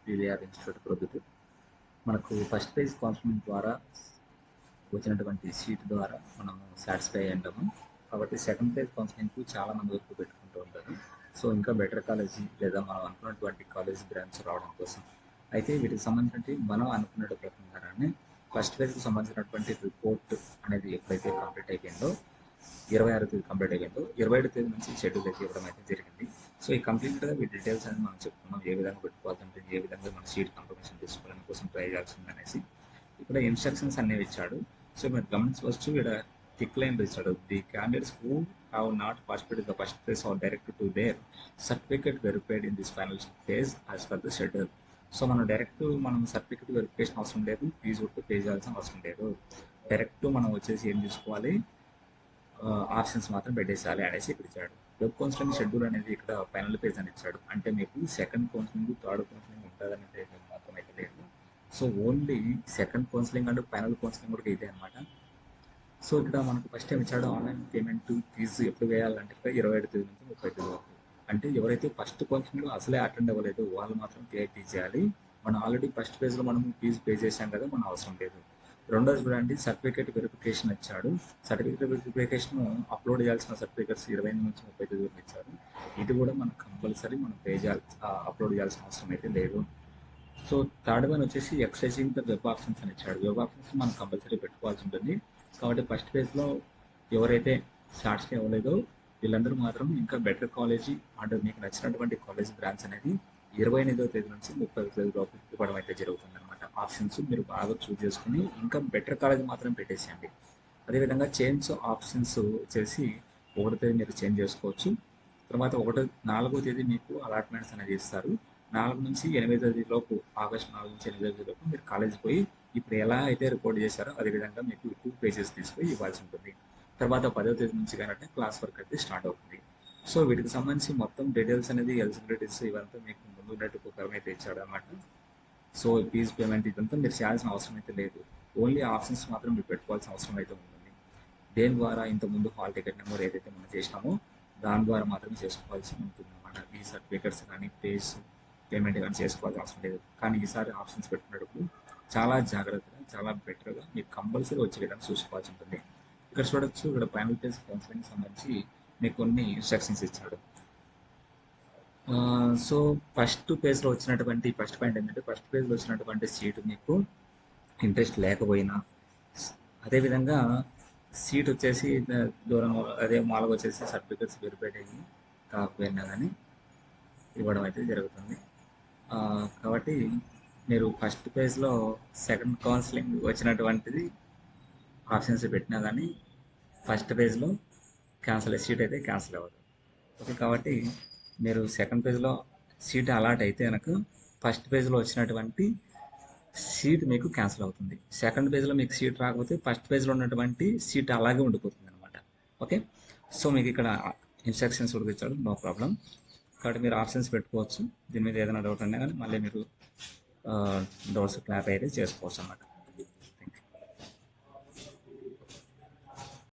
PVR institute Proddatur. మనకు first page counselling ద్వారా వచ్చినటువంటి సీట్ ద్వారా మనం సాటిస్ఫై అయ్యి ఉంటాము. కాబట్టి సెకండ్ పేజ్ కౌన్సిలింగ్కు చాలా మంది వరకు పెట్టుకుంటూ ఉంటారు. సో ఇంకా బెటర్ కాలేజీ లేదా మనం అనుకున్నటువంటి కాలేజ్ బ్రాంచ్ రావడం కోసం. అయితే వీటికి సంబంధించి మనం అనుకున్న ప్రకారాన్ని ఫస్ట్ పేజ్కి సంబంధించినటువంటి రిపోర్ట్ అనేది ఎప్పుడైతే కంప్లీట్ అయిపోయిందో 26వ తేదీ కంప్లీట్ అయిపోయిందో 27వ తేదీ నుంచి షెడ్యూల్ అయితే ఇవ్వడం అయితే జరిగింది. సో ఈ కంప్లీట్గా ఈ డీటెయిల్స్ అనేది మనం చెప్పుకున్నాం, ఏ విధంగా పెట్టుకోవాలంటే ఏ విధంగా మన సీట్ కన్ఫర్మేషన్ తీసుకోవడం కోసం ట్రై చేయాల్సింది అనేసి. ఇక్కడ ఇన్స్ట్రక్షన్స్ అనేవి ఇచ్చాడు. సో మీరు గమనించవచ్చు, ఇక్కడ టిక్ లైన్ ఇచ్చాడు. The candidates who have not participate in the first phase are direct to their certificate verified in this final phase as per the schedule. So మనం సర్టిఫికేట్ వెరిఫికేషన్ అవసరం లేదు, fee కొట్టు pay చేయాల్సిన అవసరం లేదు. Direct మనం వచ్చేసి ఏం తీసుకోవాలి, ఆప్షన్స్ మాత్రం పెట్టేసేయాలి అనేసి ఇక్కడ ఇచ్చాడు. వెబ్ కౌన్సిలింగ్ షెడ్యూల్ అనేది ఇక్కడ ఫైనల్ పేజ్ అని ఇచ్చాడు. అంటే మీకు సెకండ్ కౌన్సిలింగ్, థర్డ్ కౌన్సిలింగ్ ఉంటుందనేది మాత్రం అయితే లేదు. So only second counselling and final counselling కూడా ఇదే అనమాట. సో ఇక్కడ మనకు ఫస్ట్ టైం ఇచ్చాడు ఆన్లైన్ పేమెంట్ ఫీజు ఎప్పుడు వేయాలంటే ఇక్కడ 27 తేదీ నుంచి 30 తేదీ వరకు. అంటే ఎవరైతే ఫస్ట్ కౌన్సిలింగ్లో అసలే అటెండ్ అవ్వలేదు వాళ్ళు మాత్రం పే చేయాలి. మనం ఆల్రెడీ ఫస్ట్ ఫేజ్లో మనం ఫీజు పే చేసాం కదా, మనం అవసరం లేదు. రెండోది చూడండి, సర్టిఫికేట్ వెరిఫికేషన్ ఇచ్చాడు. సర్టిఫికేట్ వెరిఫికేషన్ అప్లోడ్ చేయాల్సిన సర్టిఫికేట్స్ 28 నుంచి 30 తేదీ వరకు ఇచ్చారు. ఇది కూడా మనకు కంపల్సరీ మనం పే చేయాలి, అప్లోడ్ చేయాల్సిన అవసరం అయితే లేదు. సో థర్డ్ వన్ వచ్చేసి ఎక్సైజింగ్ ద వెబ్ ఆప్షన్స్ అని ఇచ్చాడు. వెబ్ ఆప్షన్స్ మనం కంపల్సరీ పెట్టుకోవాల్సి ఉంటుంది. కాబట్టి ఫస్ట్ ఫేజ్లో ఎవరైతే సాటిస్ఫై అవ్వలేదో వీళ్ళందరూ మాత్రం ఇంకా బెటర్ కాలేజీ అండ్ మీకు నచ్చినటువంటి కాలేజ్ బ్రాంచ్ అనేది 28వ తేదీ నుంచి 30వ తేదీ లోపు ఇవ్వడం అయితే జరుగుతుంది అనమాట. ఆప్షన్స్ మీరు బాగా చూస్ చేసుకుని ఇంకా బెటర్ కాలేజ్ మాత్రం పెట్టేసేయండి. అదేవిధంగా చేంజ్ ఆప్షన్స్ వచ్చేసి 1వ తేదీ మీరు చేంజ్ చేసుకోవచ్చు. తర్వాత 4వ తేదీ మీకు అలాట్మెంట్స్ అనేది ఇస్తారు. 4 నుంచి 8వ తేదీ లోపు, ఆగస్టు 4 నుంచి 8వ తేదీ లోపు మీరు కాలేజ్ పోయి ఇప్పుడు ఎలా అయితే రిపోర్ట్ చేశారో అదేవిధంగా మీకు 2 పేజెస్ తీసుకుని ఇవ్వాల్సి ఉంటుంది. తర్వాత 10వ తేదీ నుంచి కానీ క్లాస్ వర్క్ అయితే స్టార్ట్ అవుతుంది. సో వీటికి సంబంధించి మొత్తం డీటెయిల్స్ అనేది ఎలిజిబిలిటీస్ ఇవంతా మీకు ముందు ఉన్నట్టు ప్రకారం అయితే ఇచ్చాడు అనమాట. సో ఫీజు పేమెంట్ ఇదంతా మీరు చేయాల్సిన అవసరం అయితే లేదు. ఓన్లీ ఆప్షన్స్ మాత్రం మీరు పెట్టుకోవాల్సిన అవసరం అయితే ఉంటుంది. దేని ద్వారా ఇంతకుముందు హాల్ టికెట్ నెంబర్ ఏదైతే మనం చేసినామో దాని ద్వారా మాత్రమే చేసుకోవాల్సి ఉంటుంది అనమాట. ఈ సర్టిఫికేట్స్ కానీ పేమెంట్ కానీ చేసుకోవాల్సిన అవసరం లేదు. కానీ ఈసారి ఆప్షన్స్ పెట్టినప్పుడు చాలా జాగ్రత్తగా, చాలా బెటర్గా మీకు కంపల్సరీ వచ్చే విధంగా చూసుకోవాల్సి ఉంటుంది. ఇక్కడ చూడొచ్చు, ఇక్కడ ఫైనల్ పేజ్ కౌన్సిలింగ్ సంబంధించి మీకు కొన్ని ఇన్స్ట్రక్షన్స్ ఇచ్చాడు. సో ఫస్ట్ పేజ్లో వచ్చినటువంటి ఫస్ట్ పాయింట్ ఏంటంటే, ఫస్ట్ పేజ్లో వచ్చినటువంటి సీటు మీకు ఇంట్రెస్ట్ లేకపోయినా, అదేవిధంగా సీట్ వచ్చేసి దూరం అదే మాలకు వచ్చేసి సర్టిఫికేట్స్ వెరిఫైడ్ అయ్యి కాకపోయినా కానీ ఇవ్వడం అయితే జరుగుతుంది. కాబట్టి మీరు ఫస్ట్ పేజ్లో సెకండ్ కౌన్సిలింగ్ వచ్చినటువంటిది ఆప్షన్స్ పెట్టినా కానీ ఫస్ట్ పేజ్లో సీట్ అయితే క్యాన్సిల్ అవ్వదు. ఓకే, కాబట్టి మీరు సెకండ్ పేజ్లో సీట్ అలాట్ అయితే కనుక ఫస్ట్ పేజ్లో వచ్చినటువంటి సీట్ మీకు క్యాన్సిల్ అవుతుంది. సెకండ్ పేజ్లో మీకు సీట్ రాకపోతే ఫస్ట్ పేజ్లో ఉన్నటువంటి సీట్ అలాగే ఉండిపోతుంది అనమాట. ఓకే, సో మీకు ఇక్కడ ఇన్స్ట్రక్షన్స్ కూడా ఇచ్చాడు, నో ప్రాబ్లం. కాబట్టి మీరు ఆప్షన్స్ పెట్టుకోవచ్చు. దీని మీద ఏదైనా డౌట్ ఉన్నా కానీ మళ్ళీ మీరు డౌట్స్ క్లాప్ అయితే చేసుకోవచ్చు అన్నమాట.